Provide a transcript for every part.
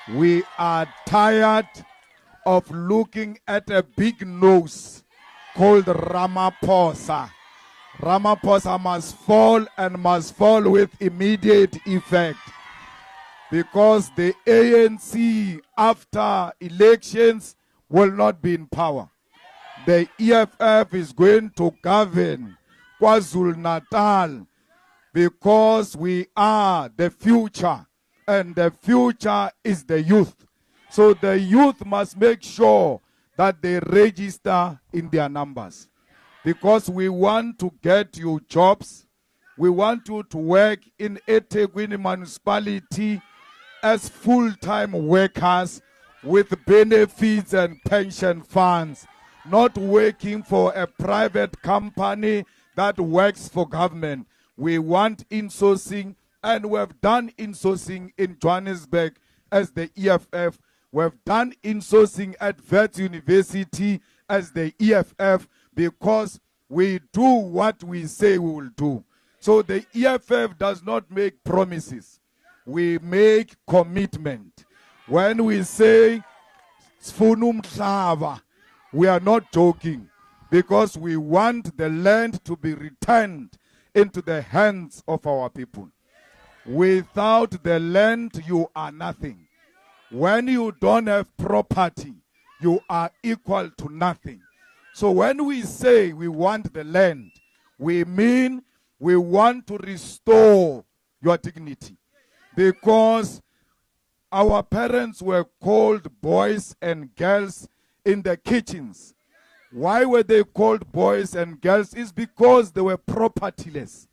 We are tired of looking at a big nose called Ramaphosa. Ramaphosa must fall and must fall with immediate effect, because the ANC after elections will not be in power. The EFF is going to govern KwaZulu-Natal because we are the future, and the future is the youth. So the youth must make sure that they register in their numbers, because we want to get you jobs. We want you to work in eThekwini municipality as full-time workers with benefits and pension funds, not working for a private company that works for government. We want insourcing, and we have done insourcing in Johannesburg as the EFF. We have done insourcing at Wits University as the EFF, because we do what we say we will do. So the EFF does not make promises. We make commitment. When we say Sfunum Hlava, we are not joking, because we want the land to be returned into the hands of our people. Without the land, you are nothing. When you don't have property, you are equal to nothing. So when we say we want the land, we mean we want to restore your dignity. Because our parents were called boys and girls in the kitchens. Why were they called boys and girls? It's because they were propertyless.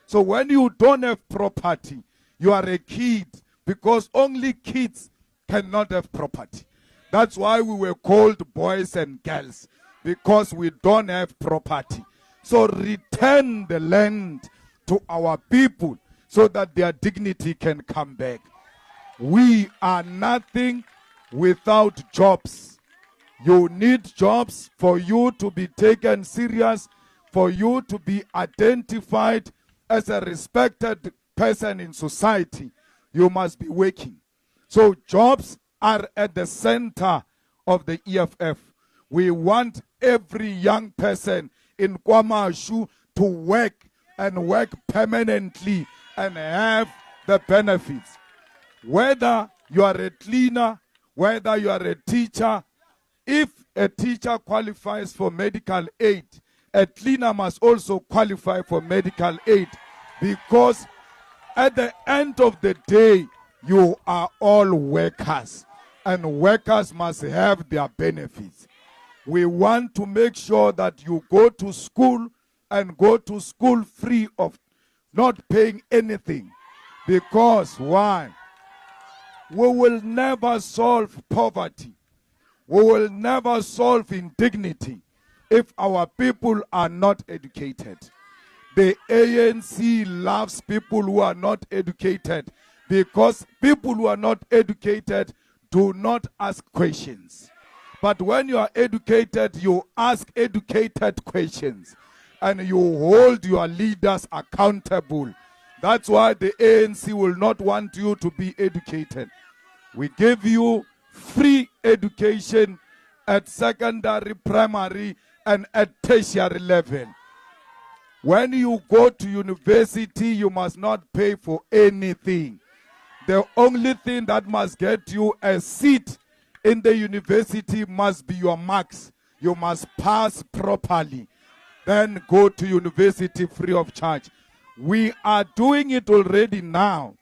So when you don't have property, you are a kid, because only kids cannot have property. That's why we were called boys and girls, because we don't have property. So return the land to our people so that their dignity can come back. We are nothing without jobs. You need jobs for you to be taken serious, for you to be identified as a respected person in society. You must be working. So jobs are at the center of the EFF. We want every young person in KwaMashu to work, and work permanently, and have the benefits. Whether you are a cleaner, whether you are a teacher, if a teacher qualifies for medical aid, a cleaner must also qualify for medical aid, because at the end of the day, you are all workers, and workers must have their benefits. We want to make sure that you go to school, and go to school free of not paying anything. Because why? We will never solve poverty. We will never solve indignity if our people are not educated. The ANC loves people who are not educated, because people who are not educated do not ask questions. But when you are educated, you ask educated questions, and you hold your leaders accountable. That's why the ANC will not want you to be educated. We give you free education at secondary, primary, and at tertiary level. When you go to university, you must not pay for anything. The only thing that must get you a seat in the university must be your marks. You must pass properly. Then go to university free of charge. We are doing it already now.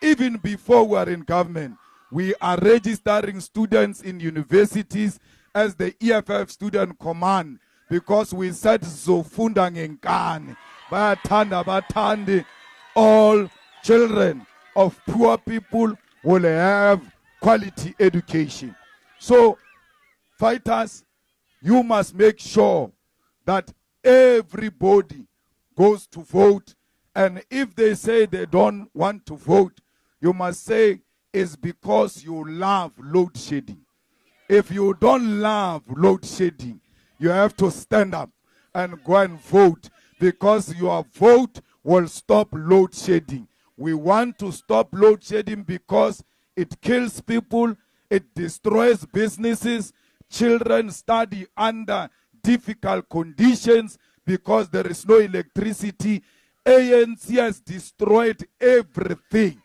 Even before we are in government, we are registering students in universities as the EFF Student Command, because we said zofunda ngenkani bayathanda bathande. All children of poor people will have quality education. So fighters, you must make sure that everybody goes to vote, and if they say they don't want to vote, you must say it's because you love load shedding. If you don't love load shedding, you have to stand up and go and vote, because your vote will stop load shedding. We want to stop load shedding because it kills people, it destroys businesses. Children study under difficult conditions because there is no electricity. ANC has destroyed everything.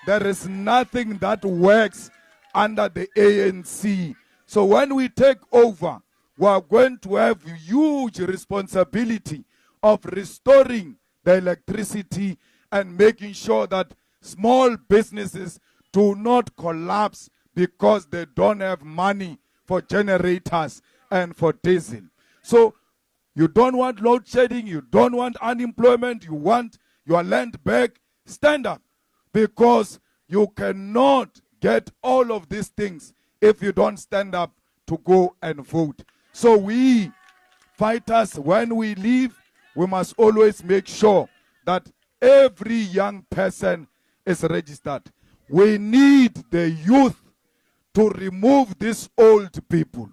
There is nothing that works under the ANC. So when we take over, we are going to have huge responsibility of restoring the electricity and making sure that small businesses do not collapse because they don't have money for generators and for diesel. So you don't want load shedding, you don't want unemployment, you want your land back. Stand up, because you cannot get all of these things if you don't stand up to go and vote. So we fighters, when we leave, we must always make sure that every young person is registered. We need the youth to remove these old people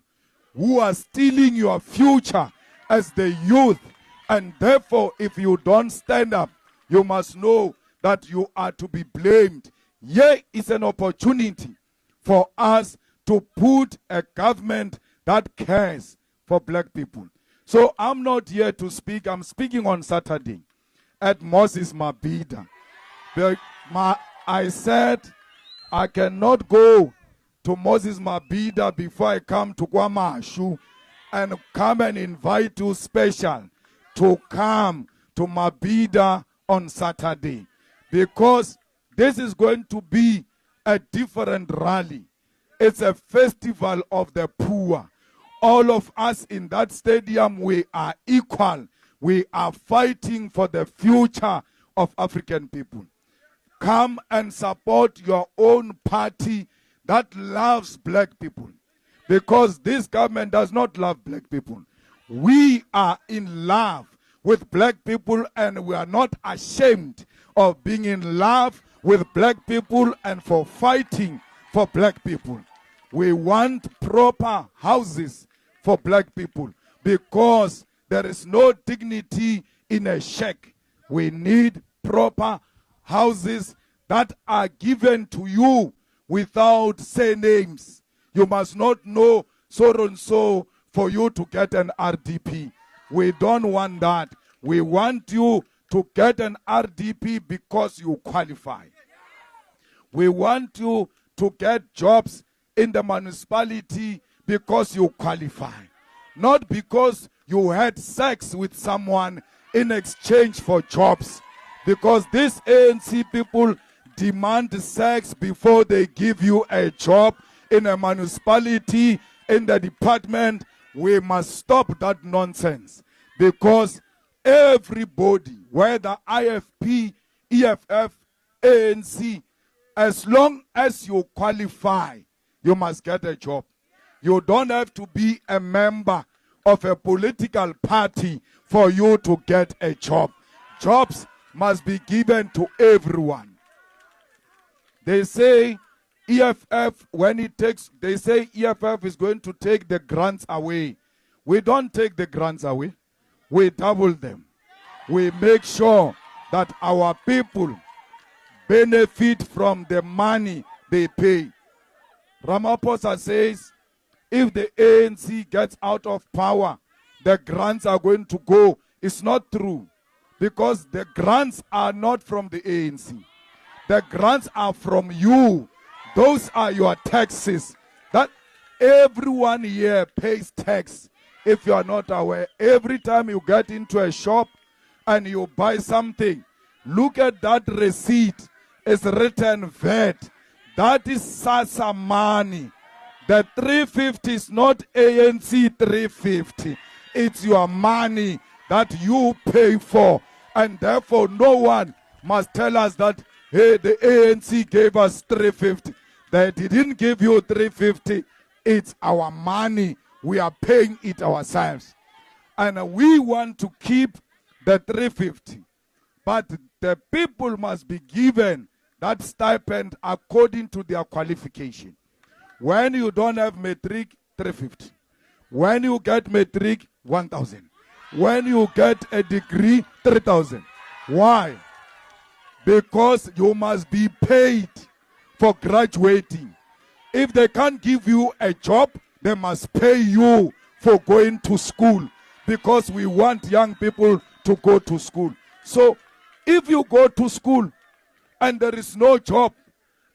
who are stealing your future as the youth. And therefore, if you don't stand up, you must know that you are to be blamed. Here is an opportunity for us to put a government that cares for black people. So I'm not here to speak. I'm speaking on Saturday at Moses Mabhida. I said I cannot go to Moses Mabhida before I come to KwaMashu and come and invite you special to come to Mabhida on Saturday, because this is going to be a different rally. It's a festival of the poor. All of us in that stadium, we are equal. We are fighting for the future of African people. Come and support your own party that loves black people, because this government does not love black people. We are in love with black people, and we are not ashamed of being in love with black people and for fighting for black people. We want proper houses for black people, because there is no dignity in a shack. We need proper houses that are given to you without surnames. You must not know so and so for you to get an RDP. We don't want that. We want you to get an RDP because you qualify. We want you to get jobs in the municipality because you qualify. Not because you had sex with someone in exchange for jobs. Because these ANC people demand sex before they give you a job in a municipality, in the department. We must stop that nonsense, because everybody, whether IFP, EFF, ANC, as long as you qualify, you must get a job. You don't have to be a member of a political party for you to get a job. Jobs must be given to everyone. They say EFF, they say EFF is going to take the grants away. We don't take the grants away. We double them. We make sure that our people benefit from the money they pay. Ramaphosa says if the ANC gets out of power, the grants are going to go. It's not true, because the grants are not from the ANC. The grants are from you. Those are your taxes. That everyone here pays tax. If you are not aware, every time you get into a shop and you buy something, look at that receipt. It's written VAT. That is SASSA money. The 350 is not ANC 350. It's your money that you pay for. And therefore, no one must tell us that, hey, the ANC gave us 350. They didn't give you 350. It's our money. We are paying it ourselves. And we want to keep the 350. But the people must be given that stipend according to their qualification. When you don't have matric, 350. When you get matric, 1,000. When you get a degree, 3,000. Why? Because you must be paid for graduating. If they can't give you a job, they must pay you for going to school, because we want young people to go to school. So if you go to school and there is no job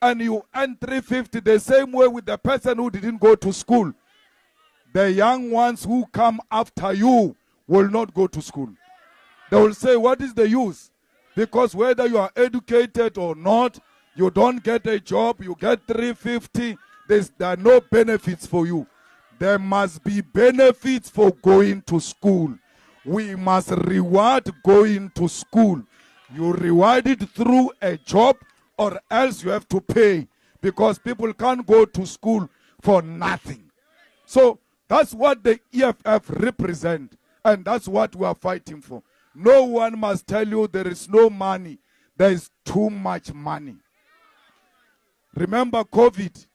and you earn 350, the same way with the person who didn't go to school, the young ones who come after you will not go to school. They will say, what is the use? Because whether you are educated or not, you don't get a job, you get 350, there are no benefits for you. There must be benefits for going to school. We must reward going to school. You reward it through a job, or else you have to pay, because people can't go to school for nothing. So that's what the EFF represent, and that's what we are fighting for. No one must tell you there is no money. There is too much money. Remember COVID?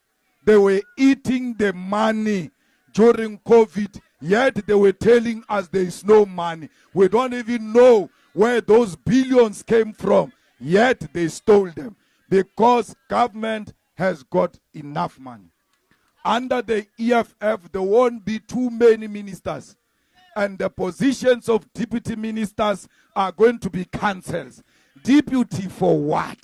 They were eating the money during COVID, yet they were telling us there is no money. We don't even know where those billions came from, yet they stole them, because government has got enough money. Under the EFF, there won't be too many ministers, and the positions of deputy ministers are going to be cancelled. Deputy for what?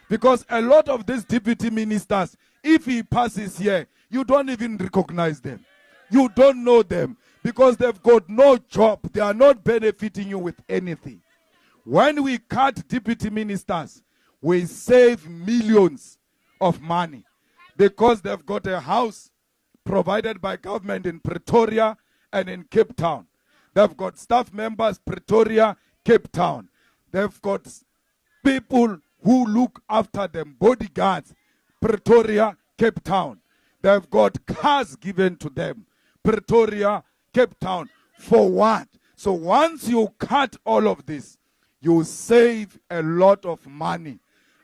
Because a lot of these deputy ministers, if he passes here, you don't even recognize them. You don't know them, because they've got no job. They are not benefiting you with anything. When we cut deputy ministers, we save millions of money, because they've got a house provided by government in Pretoria and in Cape Town. They've got staff members, Pretoria, Cape Town. They've got people who look after them, bodyguards, Pretoria, Cape Town. They've got cars given to them, Pretoria, Cape Town. For what? So once you cut all of this, you save a lot of money,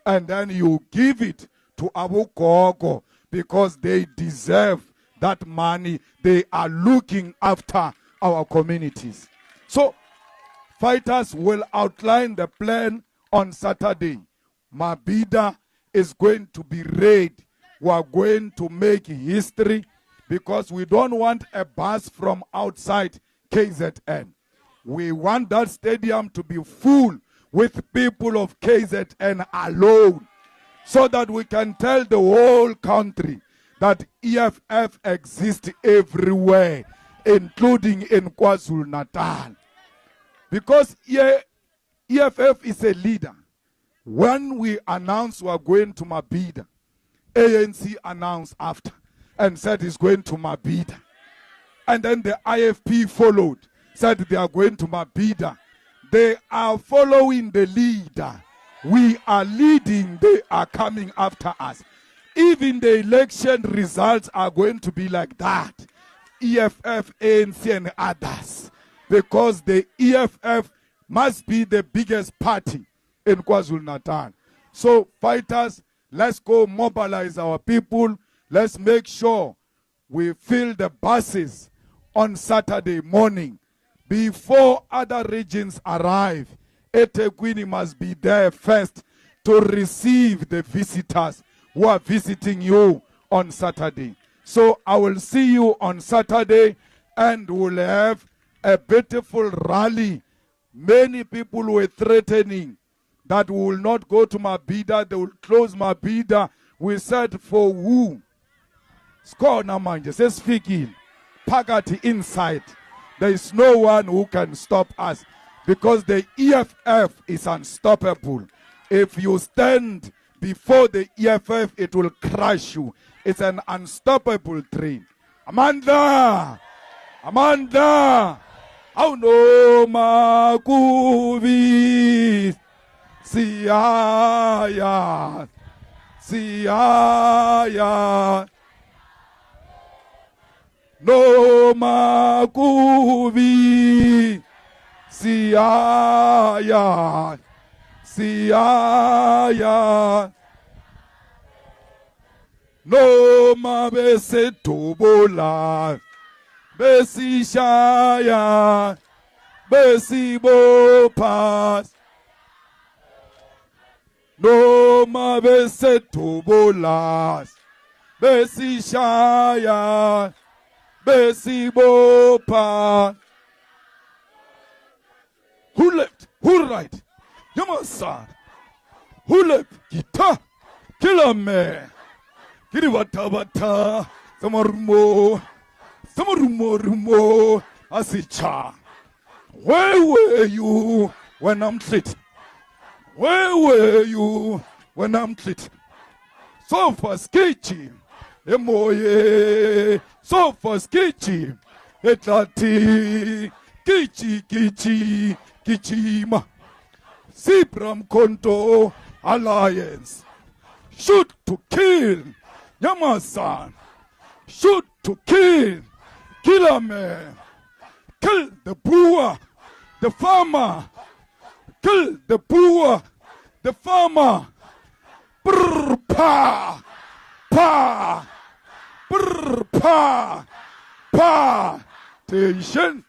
and then you give it to Abu Gogo, because they deserve that money. They are looking after our communities. So fighters will outline the plan on Saturday. Mabhida is going to be raid. We are going to make history, because we don't want a bus from outside KZN. We want that stadium to be full with people of KZN alone, so that we can tell the whole country that EFF exists everywhere, including in KwaZulu-Natal. Because EFF is a leader. When we announced we are going to Mabhida, ANC announced after and said it's going to Mabhida. And then the IFP followed, said they are going to Mabhida. They are following the leader. We are leading, they are coming after us. Even the election results are going to be like that. EFF, ANC and others. Because the EFF must be the biggest party in KwaZulu-Natal. So fighters, let's go mobilize our people. Let's make sure we fill the buses on Saturday morning. Before other regions arrive, eThekwini must be there first to receive the visitors who are visiting you on Saturday. So I will see you on Saturday, and we'll have a beautiful rally. Many people were threatening that we will not go to Mabhida, they will close Mabhida. We said, for who? Score namanje, says speaking, Pagati inside. There is no one who can stop us, because the EFF is unstoppable. If you stand before the EFF, it will crush you. It's an unstoppable train. Amanda! Amanda! Oh no, Makuvi! Siaya! Siaya! No Makuvi! Siaya! Siaya! No mabese tobola, besi shaya, besi bopas, noma besethubulas besishaya besibopha. Who left? Who right? Yamasan. Who left? Gita. Kilame. Kiriwatabata. Samarumo. Rumo. Asicha. Where were you when I'm treated? Where were you when I'm treated? Sofa sketchy. Emoye. Sofa sketchy. Etlati. Kichi. Kichima. Sipram Konto Alliance. Shoot to kill. Yamasan. Shoot to kill. Kill a man. Kill the poor. The farmer. Kill the poor. The farmer. Brr pa. Pa. Brr pa. Pa. Tension.